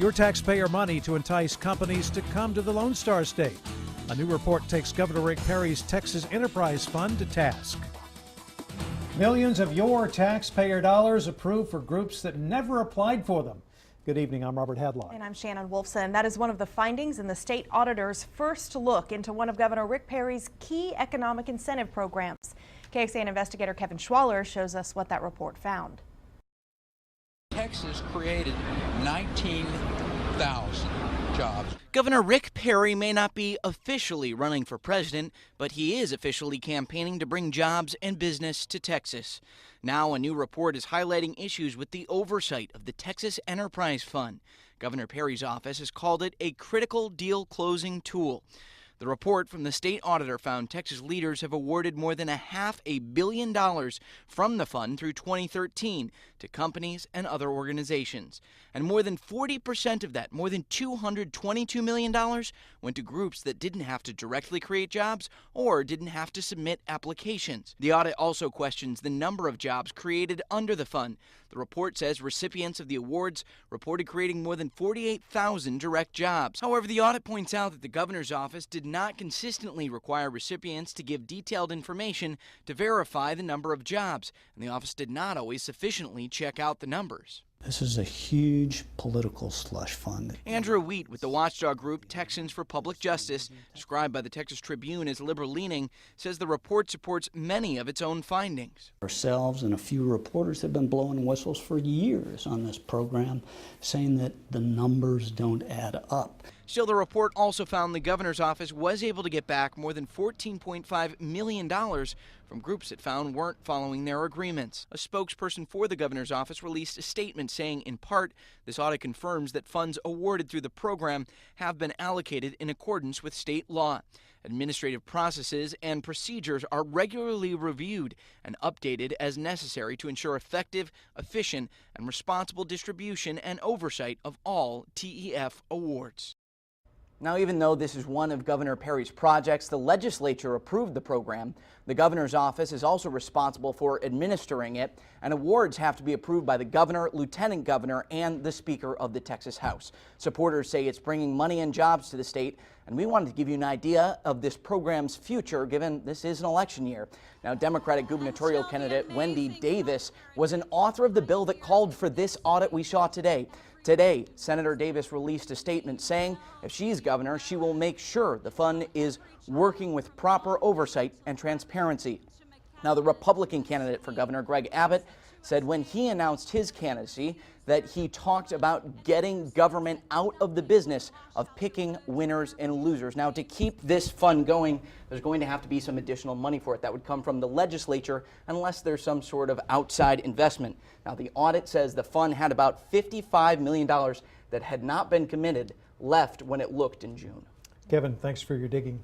Your taxpayer money to entice companies to come to the Lone Star State. A new report takes Governor Rick Perry's Texas Enterprise Fund to task. Millions of your taxpayer dollars approved for groups that never applied for them. Good evening, I'm Robert Hadlock. And I'm Shannon Wolfson. That is one of the findings in the state auditor's first look into one of Governor Rick Perry's key economic incentive programs. KXAN investigator Kevin Schwaller shows us what that report found. Texas created 19,000 jobs. Governor Rick Perry may not be officially running for president, but he is officially campaigning to bring jobs and business to Texas. Now a new report is highlighting issues with the oversight of the Texas Enterprise Fund. Governor Perry's office has called it a critical deal closing tool. The report from the state auditor found Texas leaders have awarded more than $500 million from the fund through 2013 to companies and other organizations. And more than 40% of that, more than $222 million, went to groups that didn't have to directly create jobs or didn't have to submit applications. The audit also questions the number of jobs created under the fund. The report says recipients of the awards reported creating more than 48,000 direct jobs. However, the audit points out that the governor's office did not consistently require recipients to give detailed information to verify the number of jobs, and the office did not always sufficiently check out the numbers. This is a huge political slush fund. Andrew Wheat with the watchdog group Texans for Public Justice, described by the Texas Tribune as liberal-leaning, says the report supports many of its own findings. Ourselves and a few reporters have been blowing whistles for years on this program, saying that the numbers don't add up. Still, the report also found the governor's office was able to get back more than $14.5 million from groups it found weren't following their agreements. A spokesperson for the governor's office released a statement saying, in part, this audit confirms that funds awarded through the program have been allocated in accordance with state law. Administrative processes and procedures are regularly reviewed and updated as necessary to ensure effective, efficient, and responsible distribution and oversight of all TEF awards. Now, even though this is one of Governor Perry's projects, the legislature approved the program. The governor's office is also responsible for administering it, and awards have to be approved by the governor, lieutenant governor, and the Speaker of the Texas House. Supporters say it's bringing money and jobs to the state, and we wanted to give you an idea of this program's future, given this is an election year. Now, Democratic gubernatorial candidate Wendy Davis was an author of the bill that called for this audit we saw today. Today, Senator Davis released a statement saying if she's governor, she will make sure the fund is working with proper oversight and transparency. Now, the Republican candidate for governor, Greg Abbott, said when he announced his candidacy that he talked about getting government out of the business of picking winners and losers. Now, to keep this fund going, there's going to have to be some additional money for it. That would come from the legislature unless there's some sort of outside investment. Now, the audit says the fund had about $55 million that had not been committed left when it looked in June. Kevin, thanks for your digging.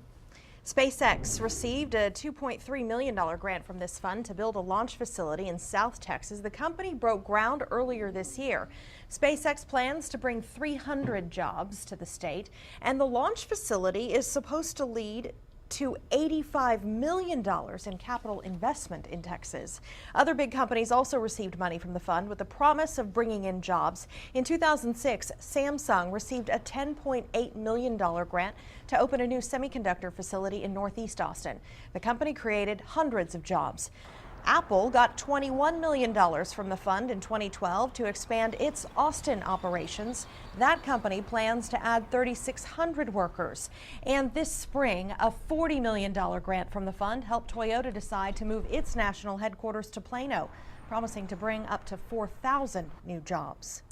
SpaceX received a $2.3 million grant from this fund to build a launch facility in South Texas. The company broke ground earlier this year. SpaceX plans to bring 300 jobs to the state, and the launch facility is supposed to lead to $85 million in capital investment in Texas. Other big companies also received money from the fund with the promise of bringing in jobs. In 2006, Samsung received a $10.8 million grant to open a new semiconductor facility in Northeast Austin. The company created hundreds of jobs. Apple got $21 million from the fund in 2012 to expand its Austin operations. That company plans to add 3,600 workers. And this spring, a $40 million grant from the fund helped Toyota decide to move its national headquarters to Plano, promising to bring up to 4,000 new jobs.